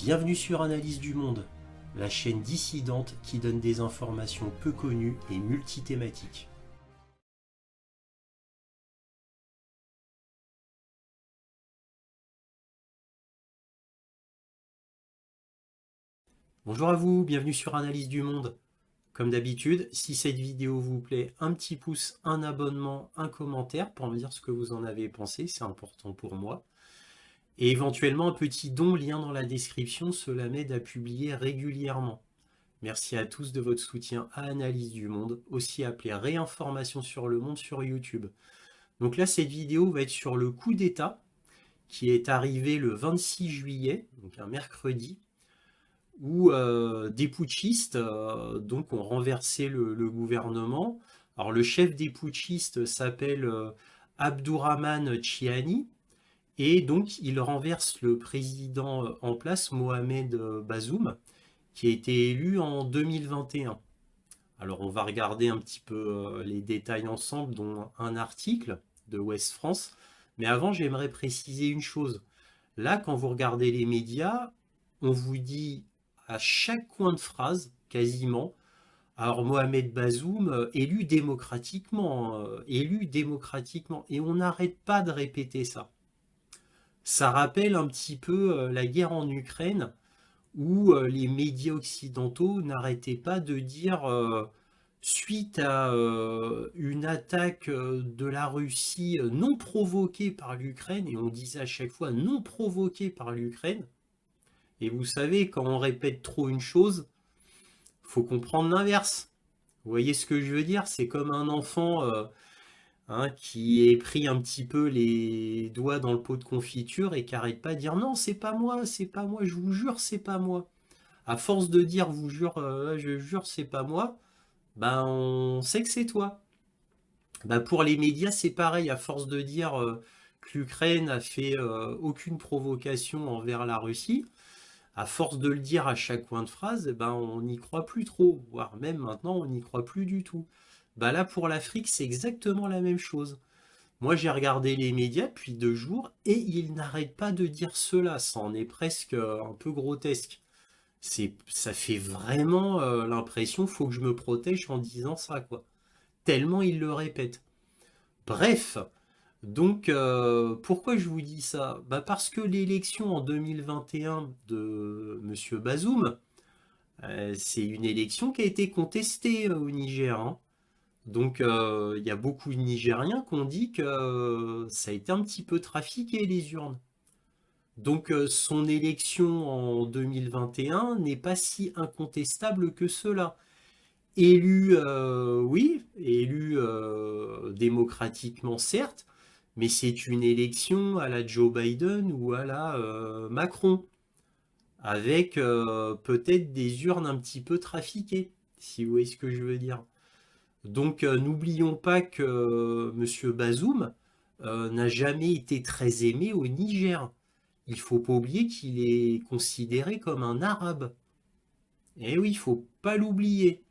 Bienvenue sur Analyse du Monde, la chaîne dissidente qui donne des informations peu connues et multithématiques. Bonjour à vous, bienvenue sur Analyse du Monde. Comme d'habitude, si cette vidéo vous plaît, un petit pouce, un abonnement, un commentaire pour me dire ce que vous en avez pensé, c'est important pour moi. Et éventuellement un petit don, lien dans la description, cela m'aide à publier régulièrement. Merci à tous de votre soutien à Analyse du Monde, aussi appelé Réinformation sur le Monde sur YouTube. Donc là, cette vidéo va être sur le coup d'État qui est arrivé le 26 juillet, donc un mercredi, où des putschistes donc ont renversé le gouvernement. Alors le chef des putschistes s'appelle Abdourahmane Chiani, et donc il renverse le président en place, Mohamed Bazoum, qui a été élu en 2021. Alors on va regarder un petit peu les détails ensemble, dont un article de Ouest France. Mais avant, j'aimerais préciser une chose. Là, quand vous regardez les médias, on vous dit à chaque coin de phrase, quasiment, alors Mohamed Bazoum, élu démocratiquement, et on n'arrête pas de répéter ça. Ça rappelle un petit peu la guerre en Ukraine, où les médias occidentaux n'arrêtaient pas de dire, suite à une attaque de la Russie non provoquée par l'Ukraine, et on disait à chaque fois non provoquée par l'Ukraine, et vous savez, quand on répète trop une chose, faut comprendre l'inverse. Vous voyez ce que je veux dire? C'est comme un enfant qui est pris un petit peu les doigts dans le pot de confiture et qui n'arrête pas de dire non, c'est pas moi, je vous jure, c'est pas moi. À force de dire vous jure, je jure, c'est pas moi, ben on sait que c'est toi. Ben, pour les médias, c'est pareil, à force de dire que l'Ukraine a fait aucune provocation envers la Russie, à force de le dire à chaque coin de phrase, ben on n'y croit plus trop, voire même maintenant on n'y croit plus du tout. Ben là pour l'Afrique, c'est exactement la même chose. Moi j'ai regardé les médias depuis 2 jours et ils n'arrêtent pas de dire cela, ça en est presque un peu grotesque. Ça fait vraiment l'impression, faut que je me protège en disant ça, quoi. Tellement ils le répètent. Bref, donc pourquoi je vous dis ça? Bah parce que l'élection en 2021 de Monsieur Bazoum, c'est une élection qui a été contestée au Niger, hein. Donc il y a beaucoup de Nigériens qui ont dit que ça a été un petit peu trafiqué les urnes. Donc son élection en 2021 n'est pas si incontestable que cela. Élu, oui, élu démocratiquement certes, mais c'est une élection à la Joe Biden ou à la Macron, avec peut-être des urnes un petit peu trafiquées, si vous voyez ce que je veux dire. Donc n'oublions pas que M. Bazoum n'a jamais été très aimé au Niger. Il ne faut pas oublier qu'il est considéré comme un arabe. Et oui, il ne faut pas l'oublier.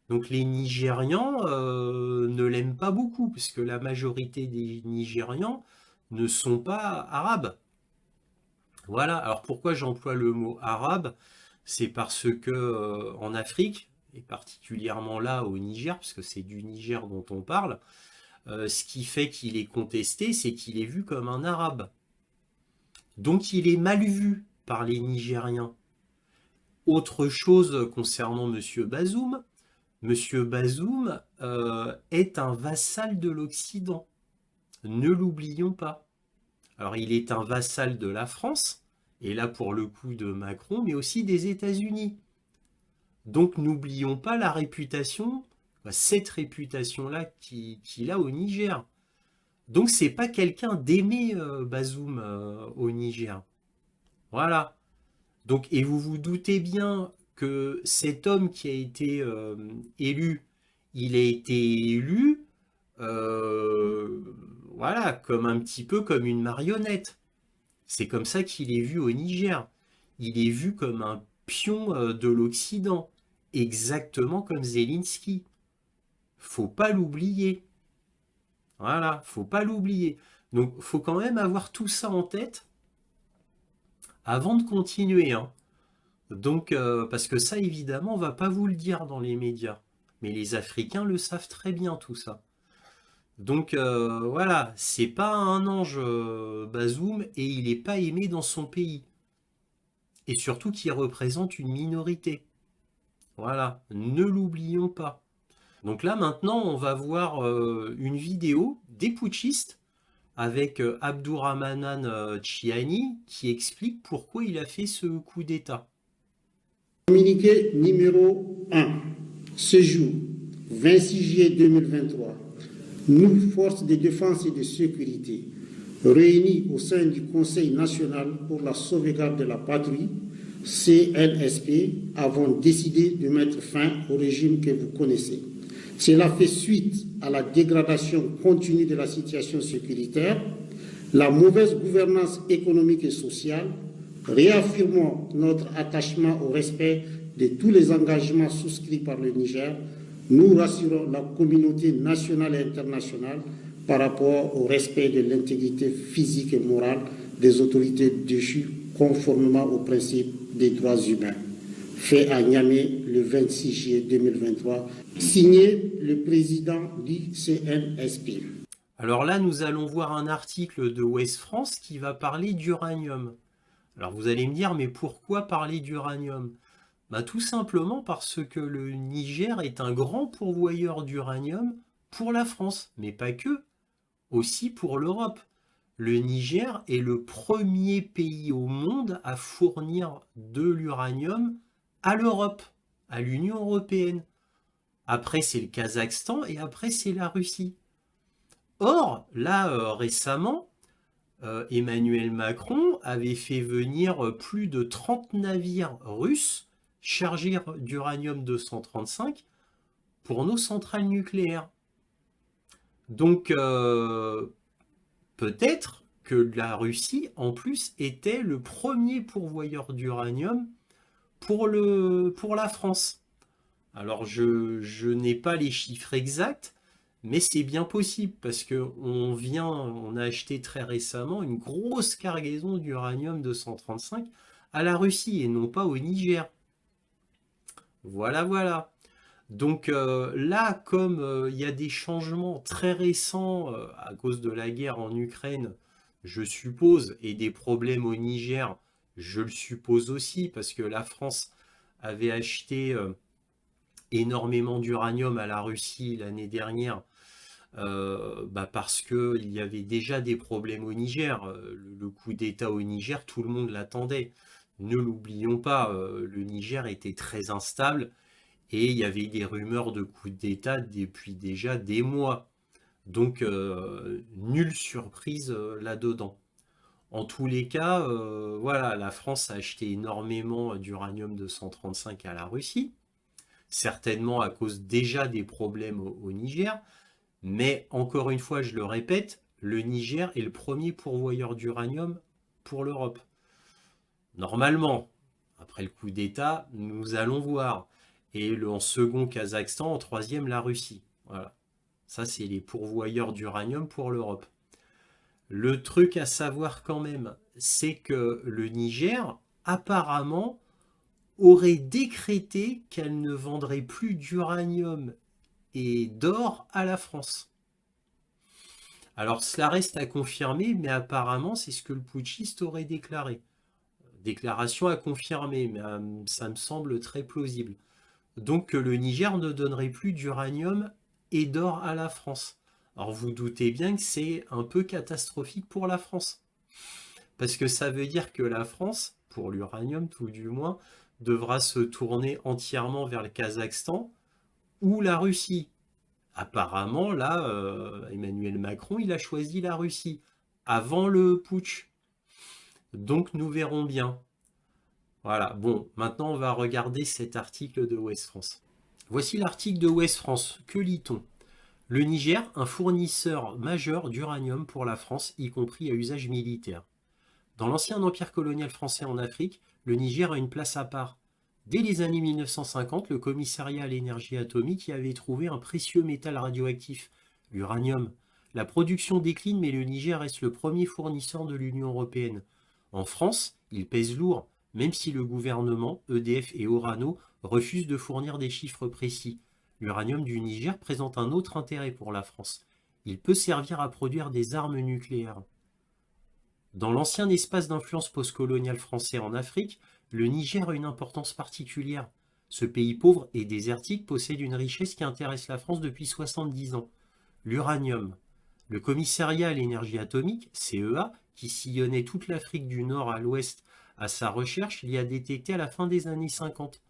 Donc les Nigérians ne l'aiment pas beaucoup, puisque la majorité des Nigérians ne sont pas arabes. Voilà, alors pourquoi j'emploie le mot arabe? C'est parce que en Afrique, et particulièrement là au Niger, parce que c'est du Niger dont on parle, ce qui fait qu'il est contesté, c'est qu'il est vu comme un arabe. Donc il est mal vu par les Nigériens. Autre chose concernant Monsieur Bazoum, Monsieur Bazoum est un vassal de l'Occident. Ne l'oublions pas. Alors il est un vassal de la France, et là pour le coup de Macron, mais aussi des États-Unis. Donc n'oublions pas la réputation, cette réputation-là qu'il a au Niger. Donc c'est pas quelqu'un d'aimé Bazoum au Niger. Voilà. Donc, et vous vous doutez bien que cet homme qui a été élu, il a été élu, euh, voilà, comme un petit peu comme une marionnette. C'est comme ça qu'il est vu au Niger. Il est vu comme un pion de l'Occident, exactement comme Zelensky. Faut pas l'oublier. Voilà, faut pas l'oublier. Donc, faut quand même avoir tout ça en tête avant de continuer, hein. Donc, parce que ça, évidemment, on va pas vous le dire dans les médias. Mais les Africains le savent très bien, tout ça. Donc, voilà, c'est pas un ange, Bazoum, et il n'est pas aimé dans son pays. Et surtout qu'il représente une minorité. Voilà, ne l'oublions pas. Donc là, maintenant, on va voir une vidéo des putschistes avec Abdourahmane Chiani qui explique pourquoi il a fait ce coup d'État. Communiqué numéro 1. Ce jour, 26 juillet 2023, nous, forces de défense et de sécurité, réunis au sein du Conseil national pour la sauvegarde de la patrie, CNSP, avons décidé de mettre fin au régime que vous connaissez. Cela fait suite à la dégradation continue de la situation sécuritaire, la mauvaise gouvernance économique et sociale. Réaffirmons notre attachement au respect de tous les engagements souscrits par le Niger. Nous rassurons la communauté nationale et internationale par rapport au respect de l'intégrité physique et morale des autorités déchues conformément aux principes des droits humains. Fait à Niamey le 26 juillet 2023, signé le président du CNSP. Alors là, nous allons voir un article de Ouest France qui va parler d'uranium. Alors vous allez me dire, mais pourquoi parler d'uranium? Bah, tout simplement parce que le Niger est un grand pourvoyeur d'uranium pour la France, mais pas que, aussi pour l'Europe. Le Niger est le premier pays au monde à fournir de l'uranium à l'Europe, à l'Union européenne. Après, c'est le Kazakhstan et après, c'est la Russie. Or, là, récemment, Emmanuel Macron avait fait venir plus de 30 navires russes chargés d'uranium 235 pour nos centrales nucléaires. Donc, peut-être que la Russie, en plus, était le premier pourvoyeur d'uranium pour la France. Alors, je n'ai pas les chiffres exacts, mais c'est bien possible parce que on a acheté très récemment une grosse cargaison d'uranium 235 à la Russie et non pas au Niger. Voilà, voilà. Donc là, comme il y a des changements très récents à cause de la guerre en Ukraine, je suppose, et des problèmes au Niger, je le suppose aussi, parce que la France avait acheté énormément d'uranium à la Russie l'année dernière, parce qu'il y avait déjà des problèmes au Niger. Le coup d'État au Niger, tout le monde l'attendait. Ne l'oublions pas, le Niger était très instable et il y avait des rumeurs de coup d'État depuis déjà des mois. Donc, nulle surprise là-dedans. En tous les cas, voilà, la France a acheté énormément d'uranium 235 à la Russie, certainement à cause déjà des problèmes au Niger, mais encore une fois, je le répète, le Niger est le premier pourvoyeur d'uranium pour l'Europe. Normalement, après le coup d'État, nous allons voir. Et en second, Kazakhstan, en troisième, la Russie. Voilà. Ça, c'est les pourvoyeurs d'uranium pour l'Europe. Le truc à savoir quand même, c'est que le Niger, apparemment, aurait décrété qu'elle ne vendrait plus d'uranium et d'or à la France. Alors cela reste à confirmer, mais apparemment c'est ce que le putschiste aurait déclaré. Déclaration à confirmer, mais ça me semble très plausible. Donc que le Niger ne donnerait plus d'uranium et d'or à la France. Alors vous doutez bien que c'est un peu catastrophique pour la France. Parce que ça veut dire que la France, pour l'uranium tout du moins, devra se tourner entièrement vers le Kazakhstan ou la Russie. Apparemment, là, Emmanuel Macron, il a choisi la Russie avant le putsch. Donc nous verrons bien. Voilà, bon, maintenant on va regarder cet article de Ouest France. Voici l'article de Ouest France. Que lit-on? Le Niger, un fournisseur majeur d'uranium pour la France, y compris à usage militaire. Dans l'ancien empire colonial français en Afrique, le Niger a une place à part. Dès les années 1950, le commissariat à l'énergie atomique y avait trouvé un précieux métal radioactif, l'uranium. La production décline, mais le Niger reste le premier fournisseur de l'Union européenne. En France, il pèse lourd, même si le gouvernement, EDF et Orano refusent de fournir des chiffres précis. L'uranium du Niger présente un autre intérêt pour la France. Il peut servir à produire des armes nucléaires. Dans l'ancien espace d'influence postcolonial français en Afrique, le Niger a une importance particulière. Ce pays pauvre et désertique possède une richesse qui intéresse la France depuis 70 ans. L'uranium. Le commissariat à l'énergie atomique, CEA, qui sillonnait toute l'Afrique du Nord à l'ouest à sa recherche, l'y a détecté à la fin des années 50.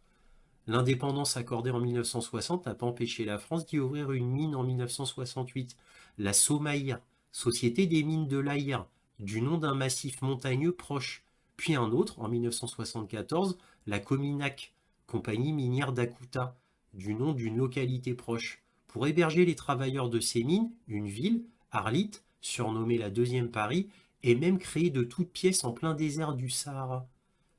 L'indépendance accordée en 1960 n'a pas empêché la France d'y ouvrir une mine en 1968, la Somaïr, Société des mines de l'Aïr, du nom d'un massif montagneux proche, puis un autre en 1974, la Cominac, compagnie minière d'Akuta, du nom d'une localité proche, pour héberger les travailleurs de ces mines, une ville, Arlit, surnommée la deuxième Paris, est même créée de toutes pièces en plein désert du Sahara.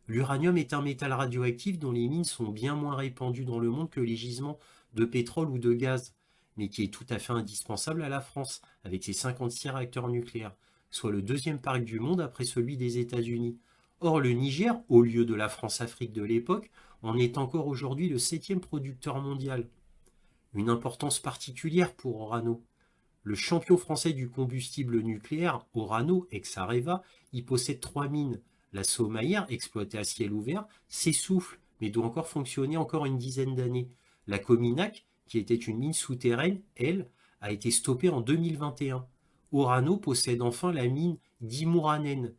L'uranium est un métal radioactif dont les mines sont bien moins répandues dans le monde que les gisements de pétrole ou de gaz, mais qui est tout à fait indispensable à la France, avec ses 56 réacteurs nucléaires, soit le deuxième parc du monde après celui des États-Unis. Or, le Niger, au lieu de la France-Afrique de l'époque, en est encore aujourd'hui le 7e producteur mondial. Une importance particulière pour Orano. Le champion français du combustible nucléaire, Orano, ex-Areva, y possède 3 mines. La Somaïr, exploitée à ciel ouvert, s'essouffle, mais doit encore fonctionner encore une dizaine d'années. La Cominac, qui était une mine souterraine, elle, a été stoppée en 2021. Orano possède enfin la mine d'Imouranen,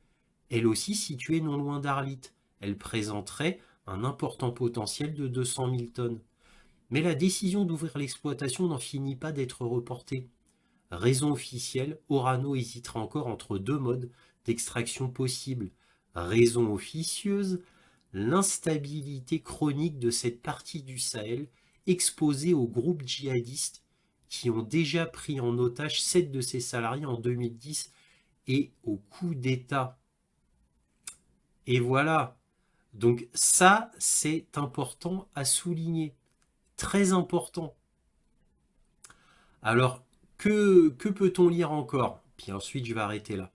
elle aussi située non loin d'Arlit. Elle présenterait un important potentiel de 200 000 tonnes. Mais la décision d'ouvrir l'exploitation n'en finit pas d'être reportée. Raison officielle, Orano hésitera encore entre deux modes d'extraction possibles. Raison officieuse, l'instabilité chronique de cette partie du Sahel exposée aux groupes djihadistes qui ont déjà pris en otage 7 de ses salariés en 2010 et au coup d'État. Et voilà, donc ça c'est important à souligner, très important. Alors, que peut-on lire encore? Puis ensuite, je vais arrêter là.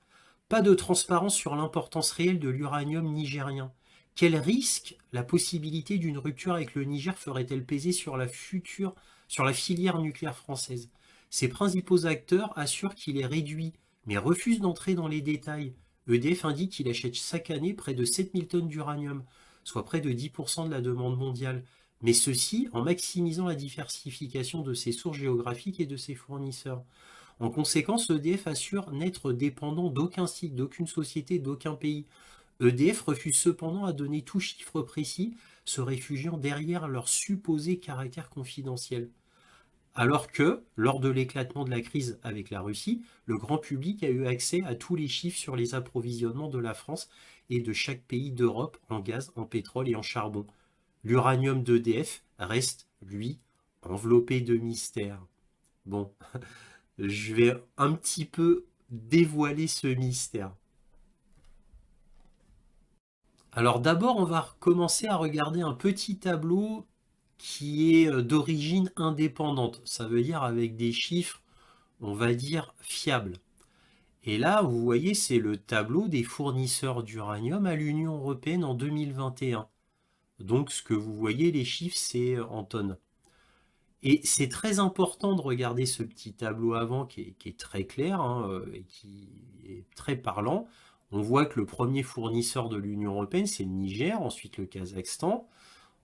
Pas de transparence sur l'importance réelle de l'uranium nigérien. Quel risque la possibilité d'une rupture avec le Niger ferait-elle peser sur la filière nucléaire française? Ses principaux acteurs assurent qu'il est réduit, mais refusent d'entrer dans les détails. EDF indique qu'il achète chaque année près de 7000 tonnes d'uranium, soit près de 10% de la demande mondiale, mais ceci en maximisant la diversification de ses sources géographiques et de ses fournisseurs. En conséquence, EDF assure n'être dépendant d'aucun site, d'aucune société, d'aucun pays. EDF refuse cependant à donner tout chiffre précis, se réfugiant derrière leur supposé caractère confidentiel. Alors que, lors de l'éclatement de la crise avec la Russie, le grand public a eu accès à tous les chiffres sur les approvisionnements de la France et de chaque pays d'Europe en gaz, en pétrole et en charbon. L'uranium d'EDF reste, lui, enveloppé de mystère. Bon, je vais un petit peu dévoiler ce mystère. Alors d'abord, on va commencer à regarder un petit tableau qui est d'origine indépendante. Ça veut dire avec des chiffres, on va dire, fiables. Et là, vous voyez, c'est le tableau des fournisseurs d'uranium à l'Union européenne en 2021. Donc ce que vous voyez, les chiffres, c'est en tonnes. Et c'est très important de regarder ce petit tableau avant qui est très clair et qui est très parlant. On voit que le premier fournisseur de l'Union européenne, c'est le Niger, ensuite le Kazakhstan,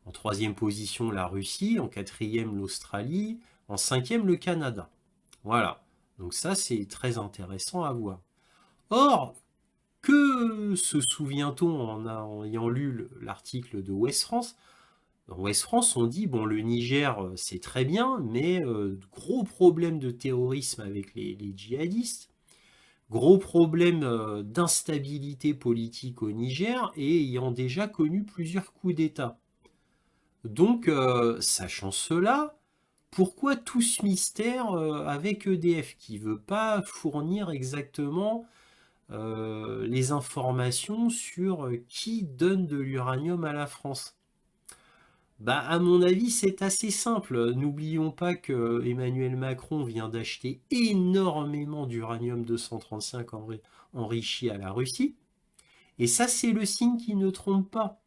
en troisième position la Russie, en quatrième l'Australie, en cinquième le Canada. Voilà, donc ça c'est très intéressant à voir. Or, que se souvient-on en ayant lu l'article de Ouest France? Dans Ouest France, on dit, bon, le Niger, c'est très bien, mais gros problème de terrorisme avec les djihadistes, gros problème d'instabilité politique au Niger, et ayant déjà connu plusieurs coups d'État. Donc, sachant cela, pourquoi tout ce mystère avec EDF, qui ne veut pas fournir exactement les informations sur qui donne de l'uranium à la France? Bah, à mon avis, c'est assez simple. N'oublions pas que Emmanuel Macron vient d'acheter énormément d'uranium 235 enrichi à la Russie. Et ça, c'est le signe qui ne trompe pas.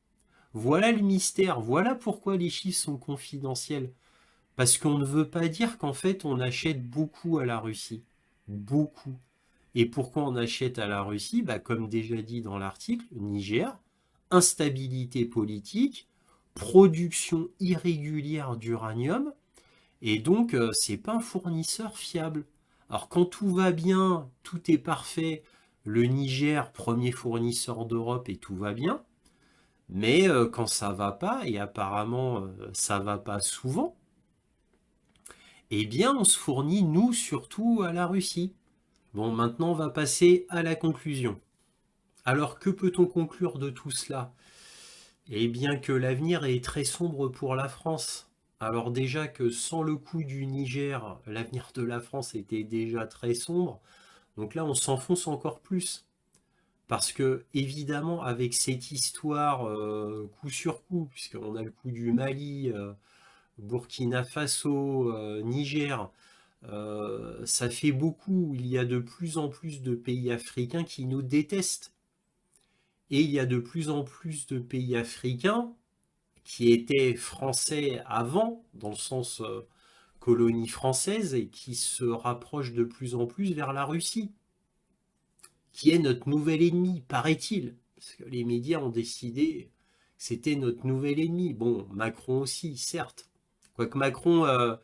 Voilà le mystère, voilà pourquoi les chiffres sont confidentiels. Parce qu'on ne veut pas dire qu'en fait on achète beaucoup à la Russie. Beaucoup. Et pourquoi on achète à la Russie? Bah, comme déjà dit dans l'article, Niger, instabilité politique, production irrégulière d'uranium, et donc c'est pas un fournisseur fiable. Alors quand tout va bien, tout est parfait, le Niger, premier fournisseur d'Europe et tout va bien, mais quand ça va pas, et apparemment ça va pas souvent, eh bien on se fournit nous surtout à la Russie. Bon, maintenant on va passer à la conclusion. Alors que peut-on conclure de tout cela? Eh bien que l'avenir est très sombre pour la France. Alors déjà que sans le coup du Niger, l'avenir de la France était déjà très sombre. Donc là, on s'enfonce encore plus. Parce que, évidemment, avec cette histoire coup sur coup, puisqu'on a le coup du Mali, Burkina Faso, Niger, ça fait beaucoup. Il y a de plus en plus de pays africains qui nous détestent. Et il y a de plus en plus de pays africains qui étaient français avant, dans le sens colonie française, et qui se rapprochent de plus en plus vers la Russie, qui est notre nouvel ennemi, paraît-il. Parce que les médias ont décidé que c'était notre nouvel ennemi. Bon, Macron aussi, certes. Quoique Macron,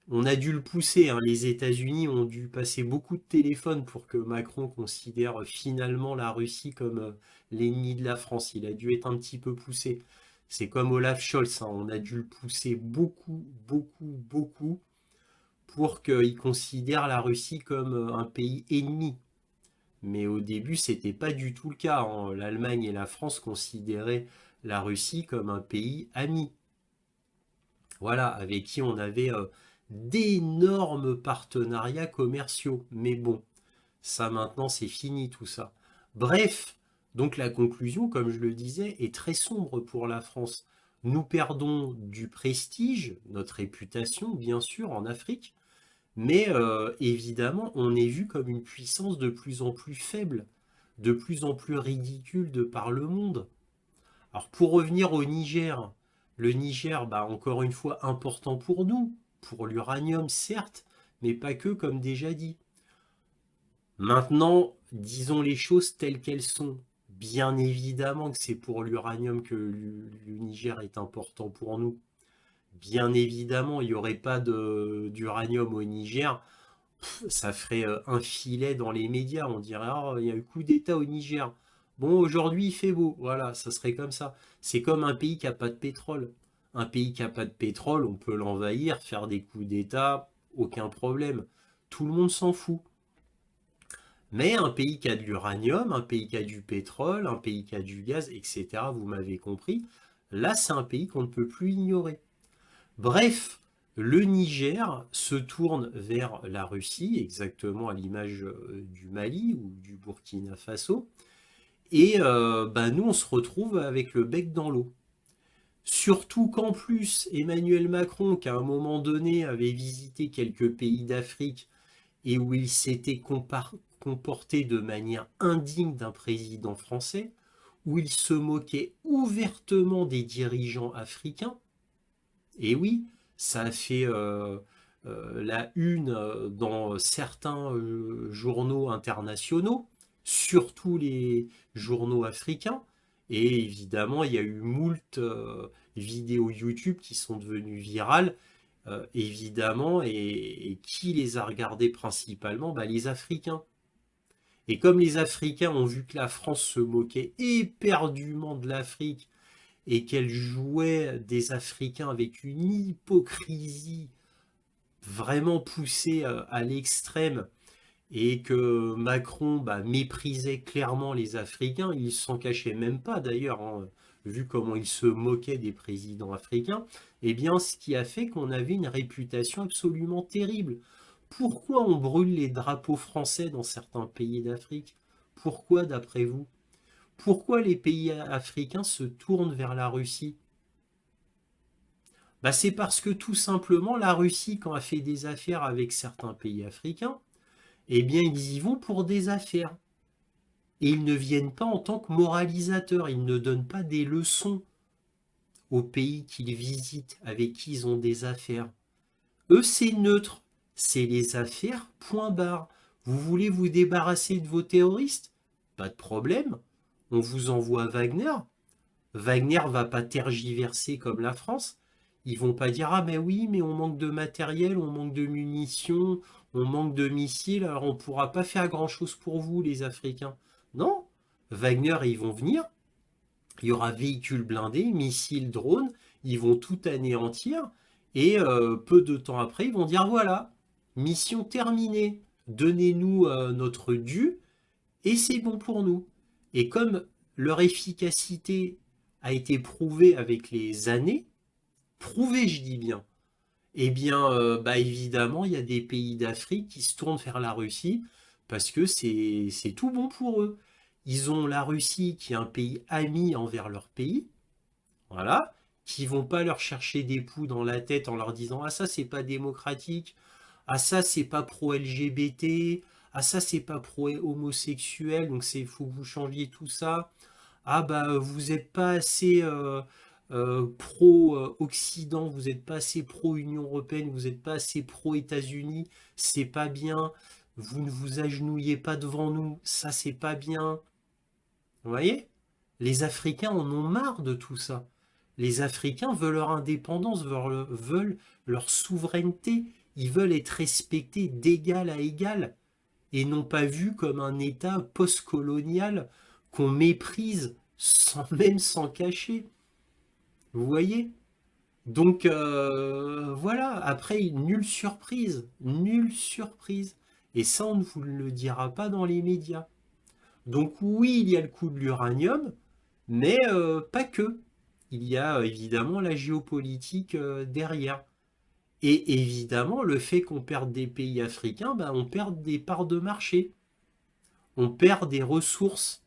on a dû le pousser, hein. Les États-Unis ont dû passer beaucoup de téléphones pour que Macron considère finalement la Russie comme l'ennemi de la France. Il a dû être un petit peu poussé. C'est comme Olaf Scholz, hein. On a dû le pousser beaucoup, beaucoup, beaucoup pour qu'il considère la Russie comme un pays ennemi. Mais au début, c'était pas du tout le cas, hein. L'Allemagne et la France considéraient la Russie comme un pays ami. Voilà, avec qui on avait d'énormes partenariats commerciaux. Mais bon, ça maintenant c'est fini tout ça. Bref, donc la conclusion, comme je le disais, est très sombre pour la France. Nous perdons du prestige, notre réputation bien sûr en Afrique, mais évidemment on est vu comme une puissance de plus en plus faible, de plus en plus ridicule de par le monde. Alors pour revenir au Niger, le Niger, bah, encore une fois, important pour nous, pour l'uranium certes, mais pas que, comme déjà dit. Maintenant, disons les choses telles qu'elles sont. Bien évidemment que c'est pour l'uranium que le Niger est important pour nous. Bien évidemment, il n'y aurait pas d'uranium au Niger. Ça ferait un filet dans les médias. On dirait, ah, il y a eu coup d'État au Niger. Bon, aujourd'hui, il fait beau. Voilà, ça serait comme ça. C'est comme un pays qui n'a pas de pétrole. Un pays qui n'a pas de pétrole, on peut l'envahir, faire des coups d'État, aucun problème. Tout le monde s'en fout. Mais un pays qui a de l'uranium, un pays qui a du pétrole, un pays qui a du gaz, etc., vous m'avez compris, là, c'est un pays qu'on ne peut plus ignorer. Bref, le Niger se tourne vers la Russie, exactement à l'image du Mali ou du Burkina Faso, et bah, nous on se retrouve avec le bec dans l'eau. Surtout qu'en plus, Emmanuel Macron, qui à un moment donné avait visité quelques pays d'Afrique et où il s'était comporté de manière indigne d'un président français, où il se moquait ouvertement des dirigeants africains, et oui, ça a fait la une dans certains journaux internationaux, surtout les journaux africains. Et évidemment, il y a eu moult vidéos YouTube qui sont devenues virales, évidemment, et qui les a regardées principalement? Bah, les Africains. Et comme les Africains ont vu que la France se moquait éperdument de l'Afrique, et qu'elle jouait des Africains avec une hypocrisie vraiment poussée à l'extrême, et que Macron bah, méprisait clairement les Africains, il s'en cachait même pas d'ailleurs, hein, vu comment il se moquait des présidents africains, eh bien ce qui a fait qu'on avait une réputation absolument terrible. Pourquoi on brûle les drapeaux français dans certains pays d'Afrique? Pourquoi d'après vous? Pourquoi les pays africains se tournent vers la Russie? Bah, c'est parce que tout simplement la Russie, quand elle fait des affaires avec certains pays africains, eh bien ils y vont pour des affaires. Et ils ne viennent pas en tant que moralisateurs, ils ne donnent pas des leçons aux pays qu'ils visitent, avec qui ils ont des affaires. Eux, c'est neutre, c'est les affaires, point barre. Vous voulez vous débarrasser de vos terroristes? Pas de problème, on vous envoie Wagner. Wagner va pas tergiverser comme la France. Ils vont pas dire ah mais oui mais on manque de matériel, on manque de munitions, on manque de missiles, alors on pourra pas faire grand chose pour vous les Africains. Non, Wagner ils vont venir, il y aura véhicules blindés, missiles, drones, ils vont tout anéantir et peu de temps après ils vont dire voilà, mission terminée, donnez-nous notre dû et c'est bon pour nous. Et comme leur efficacité a été prouvée avec les années, prouvée je dis bien, eh bien bah évidemment il y a des pays d'Afrique qui se tournent vers la Russie parce que c'est tout bon pour eux. Ils ont la Russie qui est un pays ami envers leur pays, voilà, qui vont pas leur chercher des poux dans la tête en leur disant ah ça c'est pas démocratique, ah ça c'est pas pro-LGBT, ah ça c'est pas pro-homosexuel, donc c'est faut que vous changiez tout ça. Ah bah vous n'êtes pas assez pro-Occident, vous n'êtes pas assez pro-Union Européenne, vous n'êtes pas assez pro-États-Unis, c'est pas bien. Vous ne vous agenouillez pas devant nous, ça c'est pas bien. Vous voyez? Les Africains en ont marre de tout ça. Les Africains veulent leur indépendance, veulent leur souveraineté. Ils veulent être respectés d'égal à égal et non pas vus comme un État post-colonial qu'on méprise sans même s'en cacher. Vous voyez? Donc voilà, après, nulle surprise, nulle surprise. Et ça, on ne vous le dira pas dans les médias. Donc oui, il y a le coût de l'uranium, mais pas que. Il y a évidemment la géopolitique derrière. Et évidemment, le fait qu'on perde des pays africains, ben, on perd des parts de marché. On perd des ressources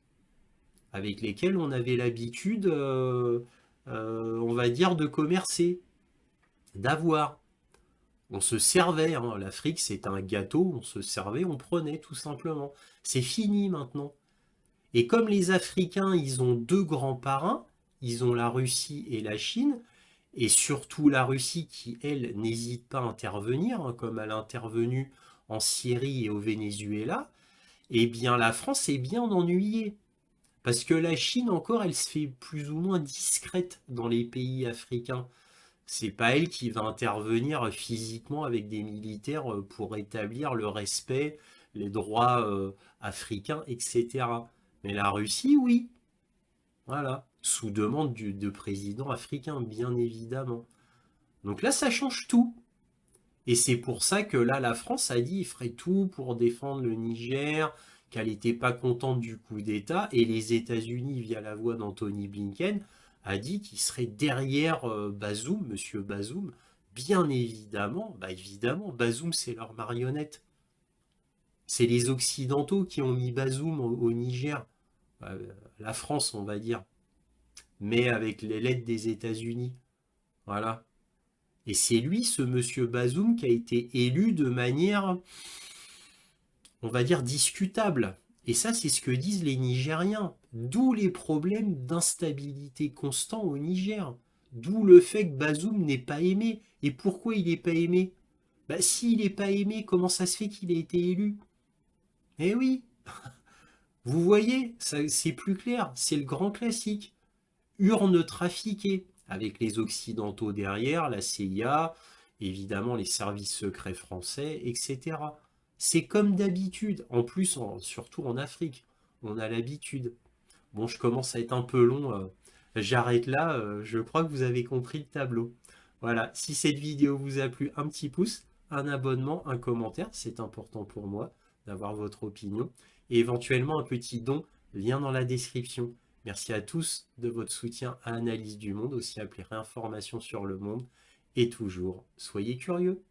avec lesquelles on avait l'habitude, on va dire, de commercer, d'avoir. On se servait, hein. L'Afrique c'est un gâteau, on se servait, on prenait tout simplement. C'est fini maintenant. Et comme les Africains, ils ont deux grands parrains, ils ont la Russie et la Chine, et surtout la Russie qui, elle, n'hésite pas à intervenir, hein, comme elle a intervenu en Syrie et au Venezuela, eh bien la France est bien ennuyée. Parce que la Chine, encore, elle se fait plus ou moins discrète dans les pays africains. C'est pas elle qui va intervenir physiquement avec des militaires pour établir le respect, les droits africains, etc. Mais la Russie, oui. Voilà. Sous demande de président africain, bien évidemment. Donc là, ça change tout. Et c'est pour ça que là, la France a dit qu'il ferait tout pour défendre le Niger, qu'elle n'était pas contente du coup d'État. Et les États-Unis, via la voix d'Anthony Blinken, a dit qu'il serait derrière Bazoum, monsieur Bazoum. Bien évidemment, bah évidemment, Bazoum, c'est leur marionnette. C'est les Occidentaux qui ont mis Bazoum au Niger. La France, on va dire. Mais avec l'aide des États-Unis. Voilà. Et c'est lui, ce monsieur Bazoum, qui a été élu de manière, on va dire, discutable. Et ça, c'est ce que disent les Nigériens. D'où les problèmes d'instabilité constant au Niger. D'où le fait que Bazoum n'est pas aimé. Et pourquoi il n'est pas aimé? Bah, s'il n'est pas aimé, comment ça se fait qu'il a été élu? Eh oui, vous voyez, c'est plus clair, c'est le grand classique. Urne trafiquée, avec les Occidentaux derrière, la CIA, évidemment les services secrets français, etc. C'est comme d'habitude, en plus, surtout en Afrique, on a l'habitude. Bon, je commence à être un peu long, j'arrête là, je crois que vous avez compris le tableau. Voilà, si cette vidéo vous a plu, un petit pouce, un abonnement, un commentaire, c'est important pour moi d'avoir votre opinion, et éventuellement un petit don, lien dans la description. Merci à tous de votre soutien à Analyse du Monde, aussi appelé Réinformation sur le monde, et toujours, soyez curieux.